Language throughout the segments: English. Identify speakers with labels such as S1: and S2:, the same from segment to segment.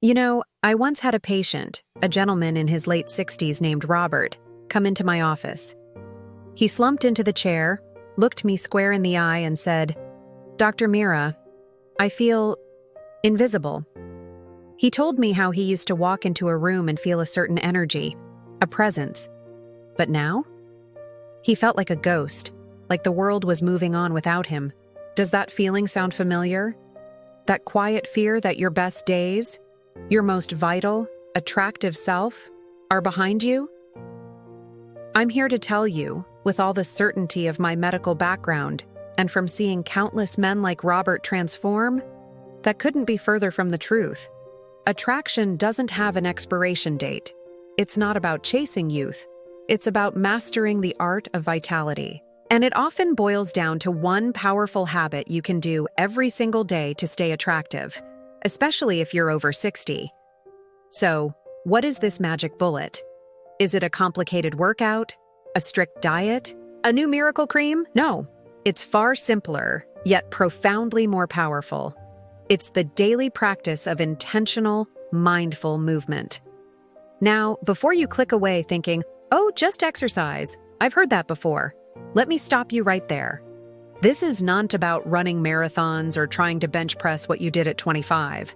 S1: I once had a patient, a gentleman in his late 60s named Robert, come into my office. He slumped into the chair, looked me square in the eye, and said, "Dr. Mira, I feel invisible." He told me how he used to walk into a room and feel a certain energy, a presence. But now? He felt like a ghost, like the world was moving on without him. Does that feeling sound familiar? That quiet fear that your best days, your most vital, attractive self, are behind you? I'm here to tell you, with all the certainty of my medical background and from seeing countless men like Robert transform, that couldn't be further from the truth. Attraction doesn't have an expiration date. It's not about chasing youth. It's about mastering the art of vitality. And it often boils down to one powerful habit you can do every single day to stay attractive, especially if you're over 60. So, what is this magic bullet? Is it a complicated workout? A strict diet? A new miracle cream? No. It's far simpler, yet profoundly more powerful. It's the daily practice of intentional, mindful movement. Now, before you click away thinking, "Oh, just exercise, I've heard that before," let me stop you right there. This is not about running marathons or trying to bench press what you did at 25.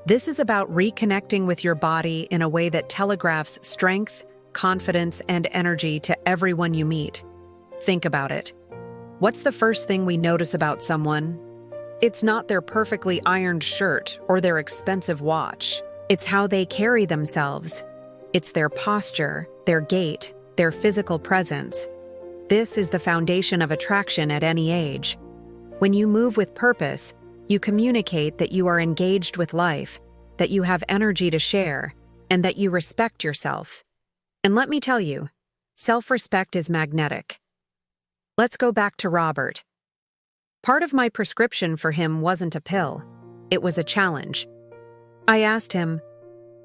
S1: This is about reconnecting with your body in a way that telegraphs strength, confidence, and energy to everyone you meet. Think about it. What's the first thing we notice about someone? It's not their perfectly ironed shirt or their expensive watch. It's how they carry themselves. It's their posture, their gait, their physical presence. This is the foundation of attraction at any age. When you move with purpose, you communicate that you are engaged with life, that you have energy to share, and that you respect yourself. And let me tell you, self-respect is magnetic. Let's go back to Robert. Part of my prescription for him wasn't a pill. It was a challenge. I asked him,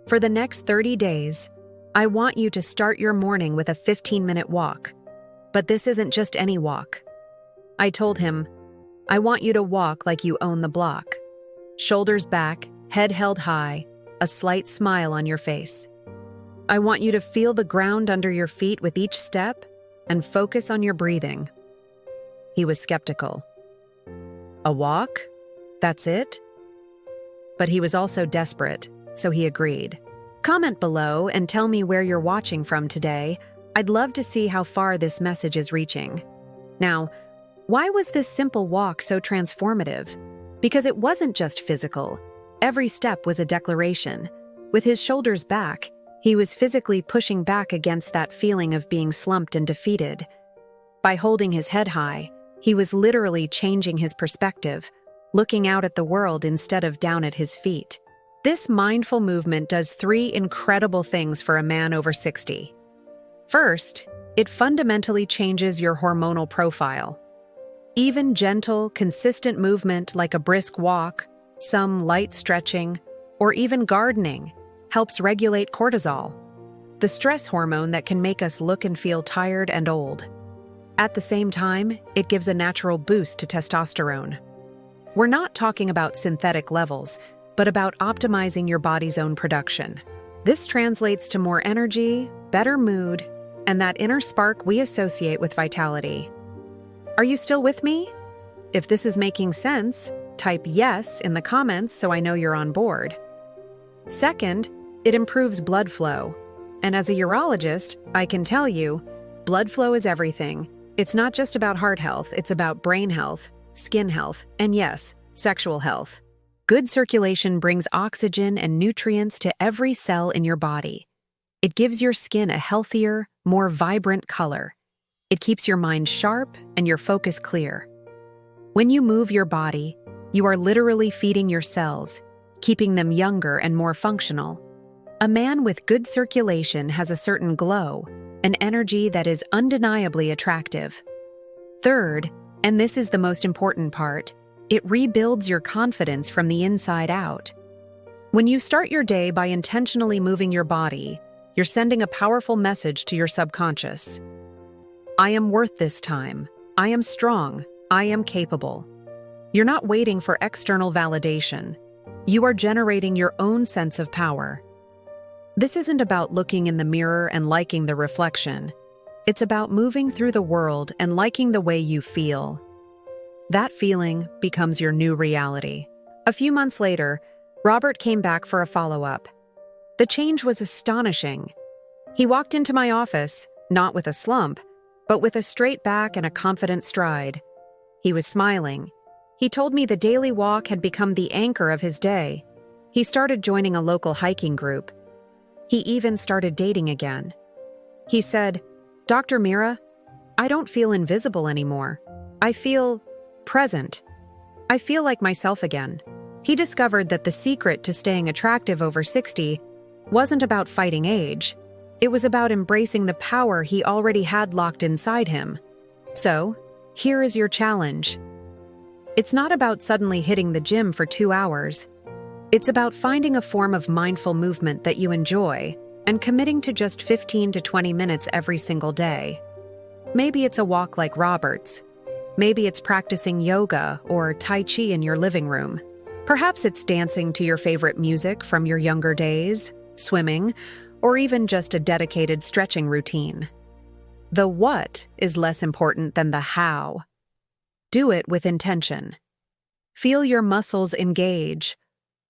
S1: "For the next 30 days, I want you to start your morning with a 15-minute walk. But this isn't just any walk." I told him, "I want you to walk like you own the block. Shoulders back, head held high, a slight smile on your face. I want you to feel the ground under your feet with each step and focus on your breathing." He was skeptical. "A walk? That's it?" But he was also desperate, so he agreed. Comment below and tell me where you're watching from today. I'd love to see how far this message is reaching. Now, why was this simple walk so transformative? Because it wasn't just physical. Every step was a declaration. With his shoulders back, he was physically pushing back against that feeling of being slumped and defeated. By holding his head high, he was literally changing his perspective, looking out at the world instead of down at his feet. This mindful movement does 3 incredible things for a man over 60. First, it fundamentally changes your hormonal profile. Even gentle, consistent movement like a brisk walk, some light stretching, or even gardening helps regulate cortisol, the stress hormone that can make us look and feel tired and old. At the same time, it gives a natural boost to testosterone. We're not talking about synthetic levels, but about optimizing your body's own production. This translates to more energy, better mood, and that inner spark we associate with vitality. Are you still with me? If this is making sense, type yes in the comments so I know you're on board. Second, it improves blood flow. And as a urologist, I can tell you, blood flow is everything. It's not just about heart health, it's about brain health, skin health, and yes, sexual health. Good circulation brings oxygen and nutrients to every cell in your body. It gives your skin a healthier, more vibrant color. It keeps your mind sharp and your focus clear. When you move your body, you are literally feeding your cells, keeping them younger and more functional. A man with good circulation has a certain glow, an energy that is undeniably attractive. Third, and this is the most important part, it rebuilds your confidence from the inside out. When you start your day by intentionally moving your body, you're sending a powerful message to your subconscious. I am worth this time. I am strong. I am capable. You're not waiting for external validation. You are generating your own sense of power. This isn't about looking in the mirror and liking the reflection. It's about moving through the world and liking the way you feel. That feeling becomes your new reality. A few months later, Robert came back for a follow-up. The change was astonishing. He walked into my office, not with a slump, but with a straight back and a confident stride. He was smiling. He told me the daily walk had become the anchor of his day. He started joining a local hiking group. He even started dating again. He said, "Dr. Mira, I don't feel invisible anymore. I feel present. I feel like myself again." He discovered that the secret to staying attractive over 60 wasn't about fighting age. It was about embracing the power he already had locked inside him. So, here is your challenge. It's not about suddenly hitting the gym for 2 hours. It's about finding a form of mindful movement that you enjoy and committing to just 15 to 20 minutes every single day. Maybe it's a walk like Robert's. Maybe it's practicing yoga or Tai Chi in your living room. Perhaps it's dancing to your favorite music from your younger days, swimming, or even just a dedicated stretching routine. The what is less important than the how. Do it with intention. Feel your muscles engage.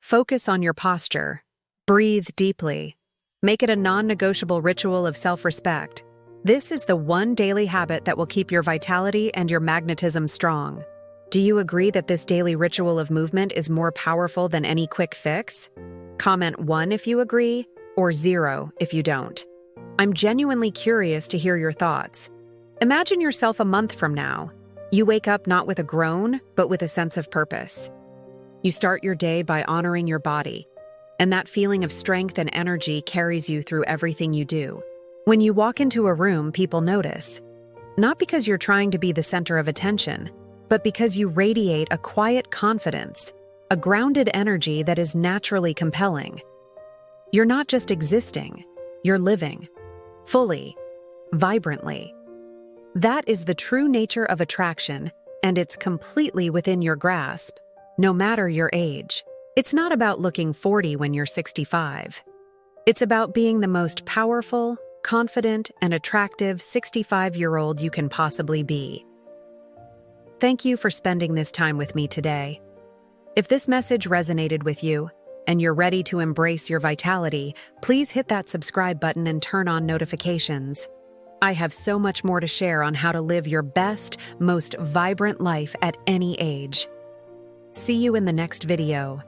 S1: Focus on your posture. Breathe deeply. Make it a non-negotiable ritual of self-respect. This is the one daily habit that will keep your vitality and your magnetism strong. Do you agree that this daily ritual of movement is more powerful than any quick fix? Comment 1 if you agree, or 0 if you don't. I'm genuinely curious to hear your thoughts. Imagine yourself a month from now. You wake up not with a groan, but with a sense of purpose. You start your day by honoring your body, and that feeling of strength and energy carries you through everything you do. When you walk into a room, people notice. Not because you're trying to be the center of attention, but because you radiate a quiet confidence, a grounded energy that is naturally compelling. You're not just existing, you're living, fully, vibrantly. That is the true nature of attraction, and it's completely within your grasp, no matter your age. It's not about looking 40 when you're 65. It's about being the most powerful, confident, and attractive 65-year-old you can possibly be. Thank you for spending this time with me today. If this message resonated with you, and you're ready to embrace your vitality, please hit that subscribe button and turn on notifications. I have so much more to share on how to live your best, most vibrant life at any age. See you in the next video.